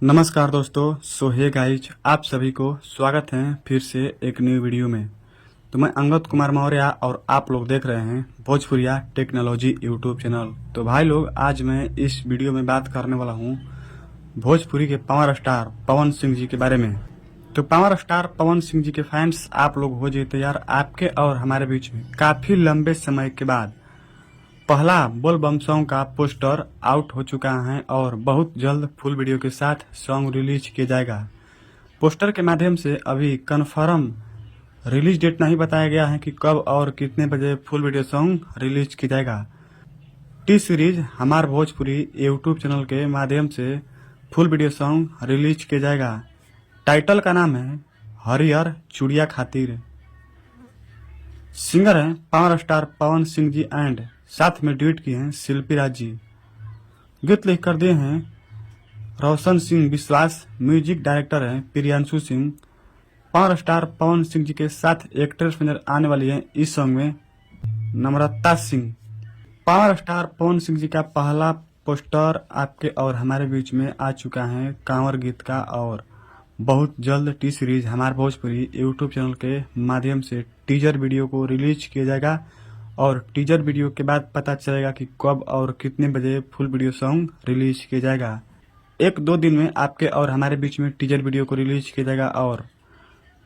नमस्कार दोस्तों। सो hey guys, आप सभी को स्वागत है फिर से एक न्यू वीडियो में। तो मैं अंगद कुमार मौर्य और आप लोग देख रहे हैं भोजपुरिया टेक्नोलॉजी यूट्यूब चैनल। तो भाई लोग, आज मैं इस वीडियो में बात करने वाला हूं भोजपुरी के पावर स्टार पवन सिंह जी के बारे में। तो पावर स्टार पवन सिंह जी के फैंस आप लोग हो जाइए तैयार। आपके और हमारे बीच में काफी लंबे समय के बाद पहला बोल बम सॉन्ग का पोस्टर आउट हो चुका है और बहुत जल्द फुल वीडियो के साथ सॉन्ग रिलीज किया जाएगा। पोस्टर के माध्यम से अभी कंफर्म रिलीज डेट नहीं बताया गया है कि कब और कितने बजे फुल वीडियो सॉन्ग रिलीज किया जाएगा। टी सीरीज हमार भोजपुरी यूट्यूब चैनल के माध्यम से फुल वीडियो सॉन्ग रिलीज किया जाएगा। टाइटल का नाम है हरियर चूड़िया खातिर। सिंगर हैं power star Pawan Singh ji and साथ में ड्यूट किए हैं शिल्पी राज जी। गीत लिख कर दिए हैं रोशन सिंह विश्वास। म्यूजिक डायरेक्टर हैं प्रियांशु सिंह। पावर स्टार पवन सिंह जी के साथ एक्ट्रेस नजर आने वाली है इस सॉन्ग में नम्रता सिंह। पावर स्टार पवन सिंह जी का पहला पोस्टर आपके और हमारे बीच में आ चुका है कांवर गीत का, और बहुत जल्द टी सीरीज हमारे भोजपुरी यूट्यूब चैनल के माध्यम से टीजर वीडियो को रिलीज किया जाएगा और टीजर वीडियो के बाद पता चलेगा कि कब और कितने बजे फुल वीडियो सॉन्ग रिलीज किया जाएगा। एक दो दिन में आपके और हमारे बीच में टीजर वीडियो को रिलीज किया जाएगा और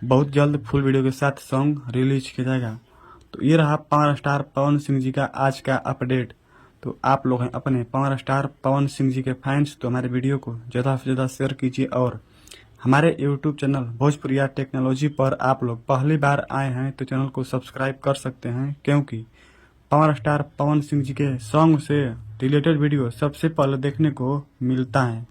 बहुत जल्द फुल वीडियो के साथ सॉन्ग रिलीज किया जाएगा। तो ये रहा पावर स्टार पवन सिंह जी का आज का अपडेट। तो आप लोग हैं अपने पावर स्टार पवन सिंह जी के फैंस, तो हमारे वीडियो को ज़्यादा से ज़्यादा शेयर कीजिए और हमारे यूट्यूब चैनल भोजपुरिया टेक्नोलॉजी पर आप लोग पहली बार आए हैं तो चैनल को सब्सक्राइब कर सकते हैं, क्योंकि पावर स्टार पवन सिंह जी के सॉन्ग से रिलेटेड वीडियो सबसे पहले देखने को मिलता है।